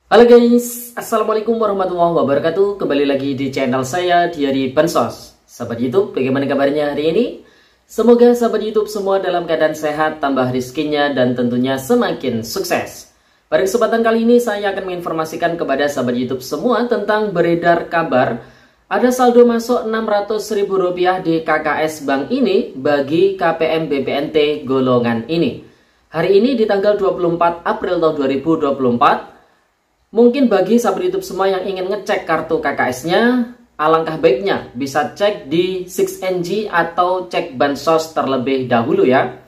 Halo guys, Assalamualaikum warahmatullahi wabarakatuh. Kembali lagi di channel saya, Diari Bansos. Sahabat YouTube, bagaimana kabarnya hari ini? Semoga sahabat YouTube semua dalam keadaan sehat, tambah rezekinya, dan tentunya semakin sukses. Pada kesempatan kali ini saya akan menginformasikan kepada sahabat YouTube semua tentang beredar kabar ada saldo masuk Rp600.000 di KKS Bank ini bagi KPM BPNT golongan ini. Hari ini di tanggal 24 April tahun 2024. Mungkin bagi sahabat YouTube semua yang ingin ngecek kartu KKS-nya, alangkah baiknya bisa cek di 6NG atau cek bansos terlebih dahulu ya.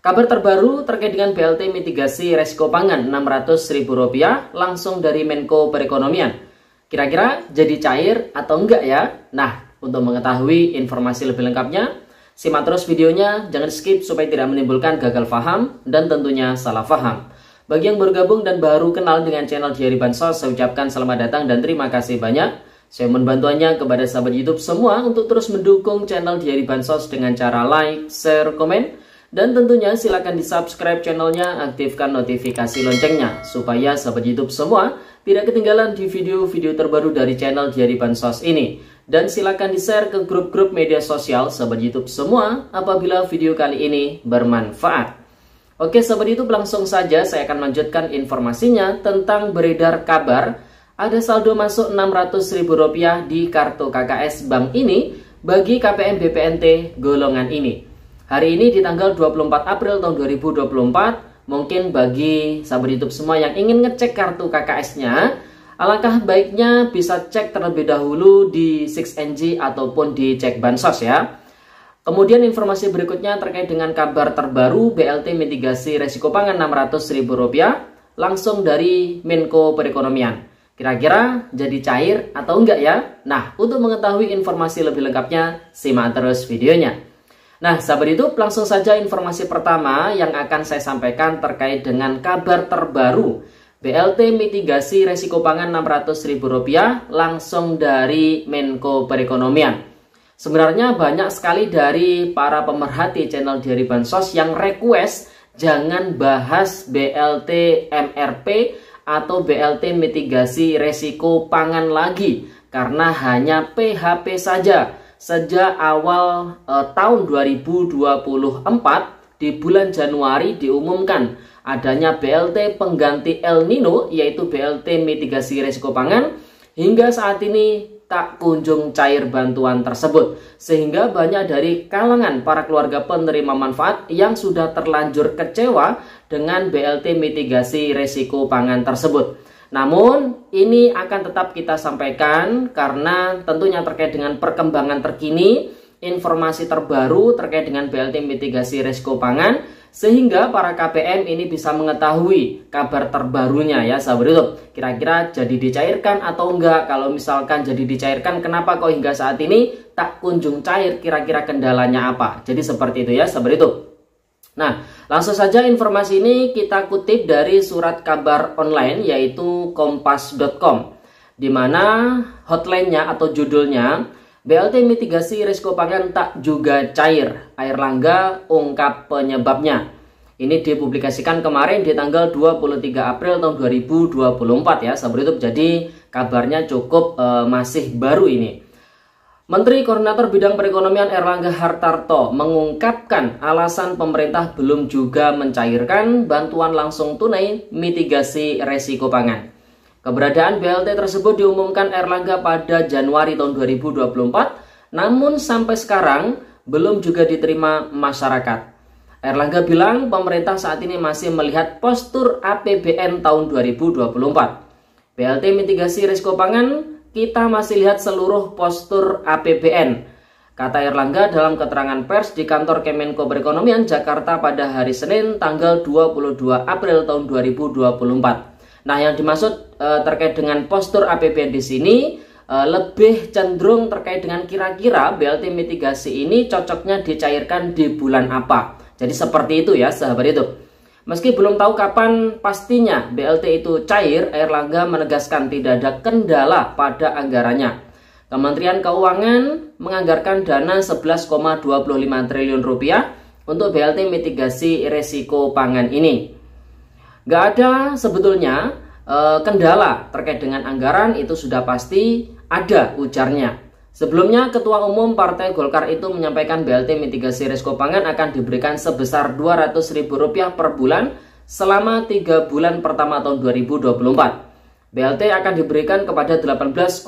Kabar terbaru terkait dengan BLT mitigasi resiko pangan Rp600.000 langsung dari Menko Perekonomian. Kira-kira jadi cair atau enggak ya? Nah, untuk mengetahui informasi lebih lengkapnya, simak terus videonya, jangan skip supaya tidak menimbulkan gagal paham dan tentunya salah paham. Bagi yang baru gabung dan baru kenal dengan channel Diari Bansos, saya ucapkan selamat datang dan terima kasih banyak. Saya mohon bantuannya kepada sahabat YouTube semua untuk terus mendukung channel Diari Bansos dengan cara like, share, komen, dan tentunya silakan di subscribe channelnya, aktifkan notifikasi loncengnya supaya sahabat YouTube semua tidak ketinggalan di video-video terbaru dari channel Diari Bansos ini. Dan silakan di share ke grup-grup media sosial sahabat YouTube semua apabila video kali ini bermanfaat. Oke sahabat YouTube, langsung saja saya akan lanjutkan informasinya tentang beredar kabar ada saldo masuk Rp600.000 di kartu KKS Bank ini bagi KPM BPNT golongan ini. Hari ini di tanggal 24 April tahun 2024, mungkin bagi sahabat YouTube semua yang ingin ngecek kartu KKS-nya, alangkah baiknya bisa cek terlebih dahulu di 6NG ataupun di cek bansos ya. Kemudian informasi berikutnya terkait dengan kabar terbaru BLT mitigasi resiko pangan Rp600.000 langsung dari Menko Perekonomian. Kira-kira jadi cair atau enggak ya? Nah, untuk mengetahui informasi lebih lengkapnya, simak terus videonya. Nah, sahabat YouTube, langsung saja informasi pertama yang akan saya sampaikan terkait dengan kabar terbaru BLT mitigasi resiko pangan Rp600.000 langsung dari Menko Perekonomian. Sebenarnya banyak sekali dari para pemerhati channel Diari Bansos yang request jangan bahas BLT MRP atau BLT mitigasi resiko pangan lagi karena hanya PHP saja. Sejak awal tahun 2024 di bulan Januari diumumkan adanya BLT pengganti El Nino yaitu BLT mitigasi resiko pangan. Hingga saat ini tak kunjung cair bantuan tersebut, sehingga banyak dari kalangan para keluarga penerima manfaat yang sudah terlanjur kecewa dengan BLT mitigasi resiko pangan tersebut. Namun ini akan tetap kita sampaikan karena tentunya terkait dengan perkembangan terkini, informasi terbaru terkait dengan BLT mitigasi resiko pangan, sehingga para KPM ini bisa mengetahui kabar terbarunya ya sahabat YouTube. Kira-kira jadi dicairkan atau enggak? Kalau misalkan jadi dicairkan, kenapa kok hingga saat ini tak kunjung cair? Kira-kira kendalanya apa? Jadi seperti itu ya sahabat YouTube. Nah, langsung saja informasi ini kita kutip dari surat kabar online yaitu kompas.com, di mana hotline-nya atau judulnya BLT mitigasi risiko pangan tak juga cair, Airlangga ungkap penyebabnya. Ini dipublikasikan kemarin di tanggal 23 April tahun 2024 ya sahabat YouTube. Jadi kabarnya cukup masih baru ini. Menteri Koordinator Bidang Perekonomian Airlangga Hartarto mengungkapkan alasan pemerintah belum juga mencairkan bantuan langsung tunai mitigasi resiko pangan. Keberadaan BLT tersebut diumumkan Airlangga pada Januari tahun 2024, namun sampai sekarang belum juga diterima masyarakat. Airlangga bilang pemerintah saat ini masih melihat postur APBN tahun 2024. BLT mitigasi risiko pangan, kita masih lihat seluruh postur APBN, kata Airlangga dalam keterangan pers di kantor Kemenko Perekonomian Jakarta pada hari Senin tanggal 22 April tahun 2024. Nah, yang dimaksud terkait dengan postur APBN di sini lebih cenderung terkait dengan kira-kira BLT mitigasi ini cocoknya dicairkan di bulan apa. Jadi seperti itu ya sahabat itu. Meski belum tahu kapan pastinya BLT itu cair, Airlangga menegaskan tidak ada kendala pada anggarannya. Kementerian Keuangan menganggarkan dana 11,25 triliun rupiah untuk BLT mitigasi resiko pangan ini. Gak ada sebetulnya kendala terkait dengan anggaran itu sudah pasti ada, ujarnya. Sebelumnya, Ketua Umum Partai Golkar itu menyampaikan BLT mitigasi risiko pangan akan diberikan sebesar Rp200.000 per bulan selama 3 bulan pertama tahun 2024. BLT akan diberikan kepada 18,8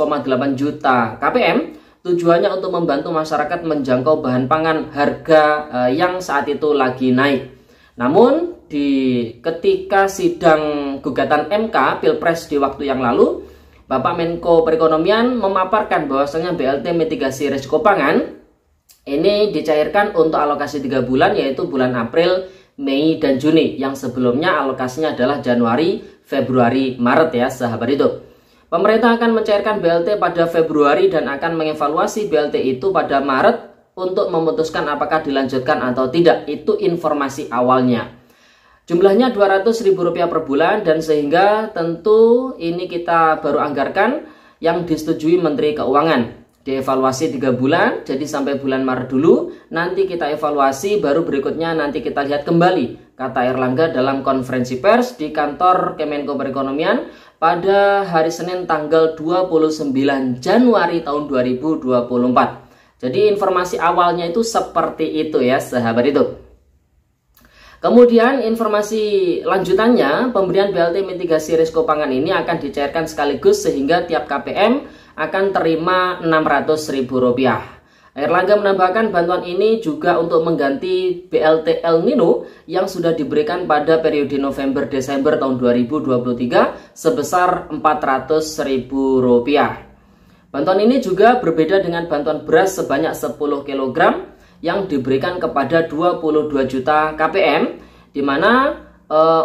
juta KPM, tujuannya untuk membantu masyarakat menjangkau bahan pangan harga yang saat itu lagi naik. Namun, ketika sidang gugatan MK Pilpres di waktu yang lalu, Bapak Menko Perekonomian memaparkan bahwasanya BLT mitigasi risiko pangan ini dicairkan untuk alokasi 3 bulan, yaitu bulan April, Mei, dan Juni, yang sebelumnya alokasinya adalah Januari, Februari, Maret ya sahabat itu. Pemerintah akan mencairkan BLT pada Februari dan akan mengevaluasi BLT itu pada Maret untuk memutuskan apakah dilanjutkan atau tidak. Itu informasi awalnya. Jumlahnya Rp200.000 per bulan, dan sehingga tentu ini kita baru anggarkan yang disetujui Menteri Keuangan. Dievaluasi 3 bulan, jadi sampai bulan Maret dulu, nanti kita evaluasi, baru berikutnya nanti kita lihat kembali, kata Erlangga dalam konferensi pers di kantor Kemenko Perekonomian pada hari Senin tanggal 29 Januari tahun 2024. Jadi informasi awalnya itu seperti itu ya sahabat itu. Kemudian informasi lanjutannya, pemberian BLT mitigasi risiko pangan ini akan dicairkan sekaligus sehingga tiap KPM akan terima Rp600.000. Erlangga menambahkan bantuan ini juga untuk mengganti BLT El Nino yang sudah diberikan pada periode November-Desember tahun 2023 sebesar Rp400.000. Bantuan ini juga berbeda dengan bantuan beras sebanyak 10 kg yang diberikan kepada 22 juta KPM, di mana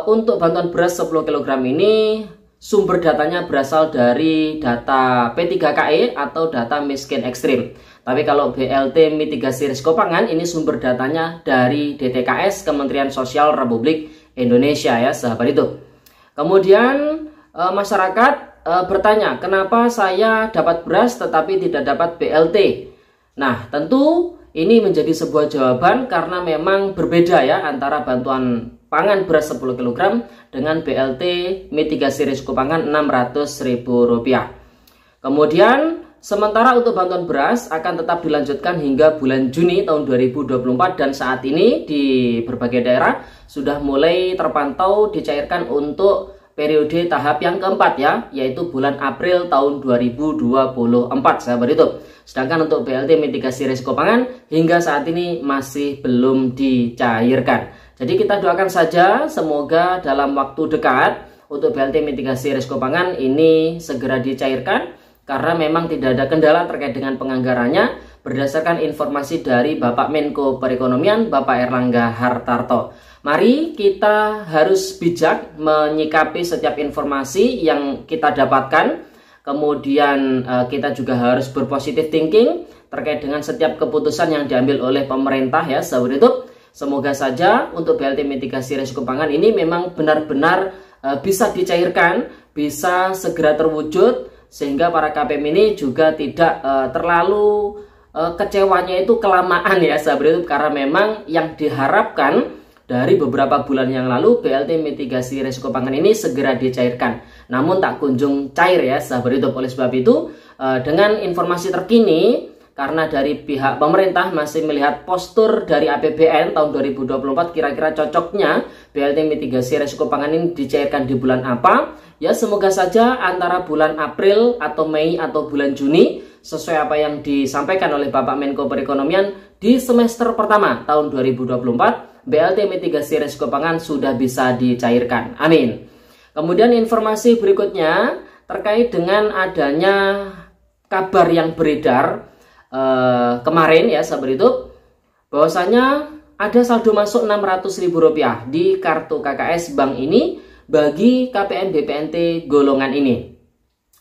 untuk bantuan beras 10 kg ini sumber datanya berasal dari data P3KE atau data miskin ekstrim. Tapi kalau BLT mitigasi risiko pangan ini sumber datanya dari DTKS, Kementerian Sosial Republik Indonesia ya sahabat itu. Kemudian masyarakat bertanya, kenapa saya dapat beras tetapi tidak dapat BLT? Nah, tentu ini menjadi sebuah jawaban karena memang berbeda ya antara bantuan pangan beras 10 kg dengan BLT mitigasi risiko pangan Rp600.000. Kemudian sementara untuk bantuan beras akan tetap dilanjutkan hingga bulan Juni tahun 2024, dan saat ini di berbagai daerah sudah mulai terpantau dicairkan untuk periode tahap yang keempat ya, yaitu bulan April tahun 2024 sahabat itu. Sedangkan untuk BLT mitigasi risiko pangan hingga saat ini masih belum dicairkan. Jadi kita doakan saja semoga dalam waktu dekat untuk BLT mitigasi risiko pangan ini segera dicairkan, karena memang tidak ada kendala terkait dengan penganggarannya berdasarkan informasi dari Bapak Menko Perekonomian Bapak Erlangga Hartarto. Mari kita harus bijak menyikapi setiap informasi yang kita dapatkan. Kemudian kita juga harus berpositif thinking terkait dengan setiap keputusan yang diambil oleh pemerintah ya sahabat YouTube. Semoga saja untuk BLT mitigasi risiko pangan ini memang benar-benar bisa dicairkan, bisa segera terwujud, sehingga para KPM ini juga tidak terlalu kecewanya itu kelamaan ya sahabat YouTube, karena memang yang diharapkan dari beberapa bulan yang lalu BLT mitigasi risiko pangan ini segera dicairkan, namun tak kunjung cair ya sahabat YouTube. Oleh sebab itu dengan informasi terkini, karena dari pihak pemerintah masih melihat postur dari APBN tahun 2024 kira-kira cocoknya BLT mitigasi risiko pangan ini dicairkan di bulan apa, ya semoga saja antara bulan April atau Mei atau bulan Juni sesuai apa yang disampaikan oleh Bapak Menko Perekonomian di semester pertama tahun 2024 BLT mitigasi risiko pangan sudah bisa dicairkan. Amin. Kemudian informasi berikutnya terkait dengan adanya kabar yang beredar kemarin ya sahabat YouTube, bahwasanya ada saldo masuk Rp600.000 di kartu KKS Bank ini bagi KPM BPNT golongan ini.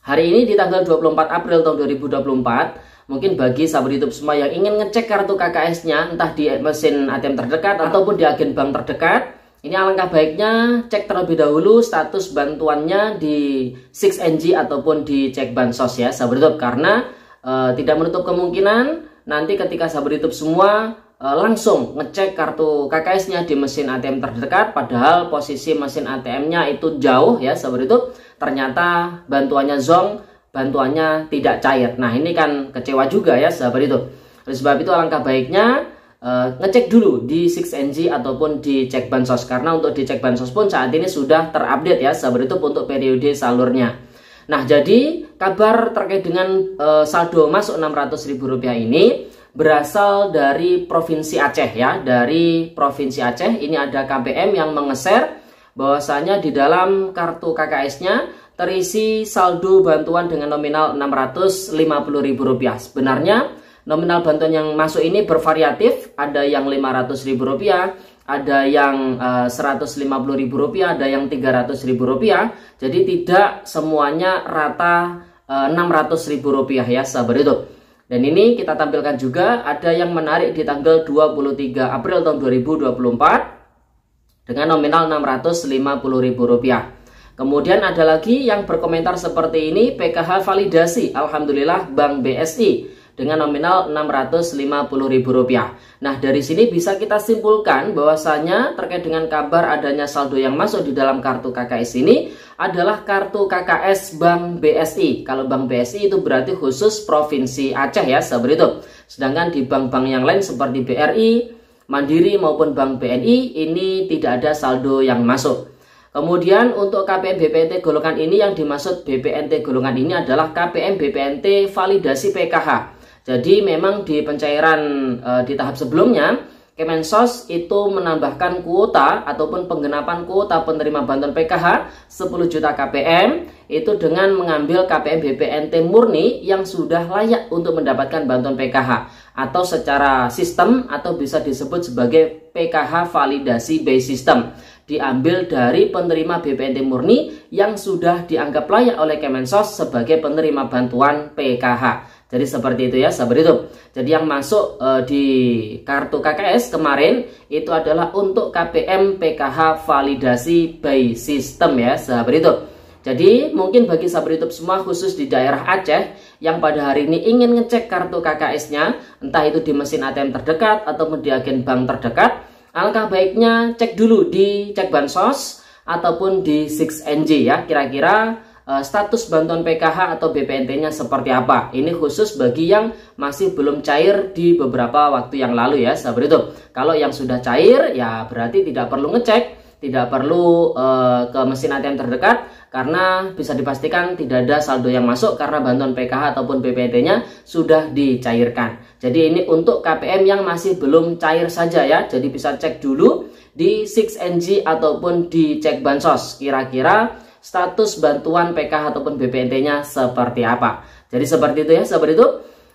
Hari ini di tanggal 24 April tahun 2024, mungkin bagi sahabat YouTube semua yang ingin ngecek kartu KKS-nya entah di mesin ATM terdekat ataupun di agen bank terdekat, ini alangkah baiknya cek terlebih dahulu status bantuannya di 6NG ataupun di cek bansos ya sahabat YouTube, karena tidak menutup kemungkinan nanti ketika sahabat YouTube semua langsung ngecek kartu KKS-nya di mesin ATM terdekat, padahal posisi mesin ATM-nya itu jauh ya seperti itu. Ternyata bantuannya zonk, bantuannya tidak cair. Nah ini kan kecewa juga ya seperti itu. Oleh sebab itu alangkah baiknya ngecek dulu di 6NG ataupun di cek bansos, karena untuk di cek bansos pun saat ini sudah terupdate ya seperti itu untuk periode salurnya. Nah jadi kabar terkait dengan saldo masuk Rp600.000 ini berasal dari Provinsi Aceh ya. Dari Provinsi Aceh ini ada KPM yang mengeser bahwasanya di dalam kartu KKS-nya terisi saldo bantuan dengan nominal Rp650.000. Sebenarnya nominal bantuan yang masuk ini bervariatif, ada yang Rp500.000, ada yang Rp150.000, ada yang Rp300.000. Jadi tidak semuanya rata Rp600.000 ya sahabat itu. Dan ini kita tampilkan juga ada yang menarik di tanggal 23 April tahun 2024 dengan nominal Rp650.000. Kemudian ada lagi yang berkomentar seperti ini, PKH validasi alhamdulillah Bank BSI dengan nominal Rp650.000. Nah dari sini bisa kita simpulkan bahwasanya terkait dengan kabar adanya saldo yang masuk di dalam kartu KKS ini adalah kartu KKS Bank BSI. Kalau Bank BSI itu berarti khusus Provinsi Aceh ya seperti itu. Sedangkan di bank-bank yang lain seperti BRI, Mandiri maupun Bank BNI ini tidak ada saldo yang masuk. Kemudian untuk KPM BPNT golongan ini, yang dimaksud BPNT golongan ini adalah KPM BPNT validasi PKH. Jadi memang di pencairan di tahap sebelumnya Kemensos itu menambahkan kuota ataupun penggenapan kuota penerima bantuan PKH 10 juta KPM itu dengan mengambil KPM BPNT murni yang sudah layak untuk mendapatkan bantuan PKH, atau secara sistem atau bisa disebut sebagai PKH validasi by system, diambil dari penerima BPNT murni yang sudah dianggap layak oleh Kemensos sebagai penerima bantuan PKH. Jadi seperti itu ya sahabat itu. Jadi yang masuk di kartu KKS kemarin itu adalah untuk KPM PKH validasi by system ya sahabat itu. Jadi mungkin bagi sahabat YouTube semua khusus di daerah Aceh yang pada hari ini ingin ngecek kartu KKS-nya, entah itu di mesin ATM terdekat ataupun di agen bank terdekat, alangkah baiknya cek dulu di cek bansos ataupun di 6NG ya, kira-kira status bantuan PKH atau BPNT-nya seperti apa. Ini khusus bagi yang masih belum cair di beberapa waktu yang lalu ya sahabat itu. Kalau yang sudah cair ya berarti tidak perlu ngecek, tidak perlu ke mesin ATM terdekat, karena bisa dipastikan tidak ada saldo yang masuk karena bantuan PKH ataupun BPNT-nya sudah dicairkan. Jadi ini untuk KPM yang masih belum cair saja ya. Jadi bisa cek dulu di 6NG ataupun di cek bansos, kira-kira status bantuan PKH ataupun BPNT-nya seperti apa. Jadi seperti itu ya sahabat itu.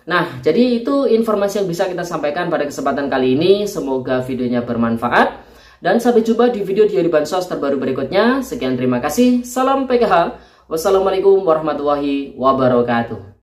Nah jadi itu informasi yang bisa kita sampaikan pada kesempatan kali ini. Semoga videonya bermanfaat, dan sampai jumpa di video di hari bansos terbaru berikutnya. Sekian, terima kasih. Salam PKH. Wassalamualaikum warahmatullahi wabarakatuh.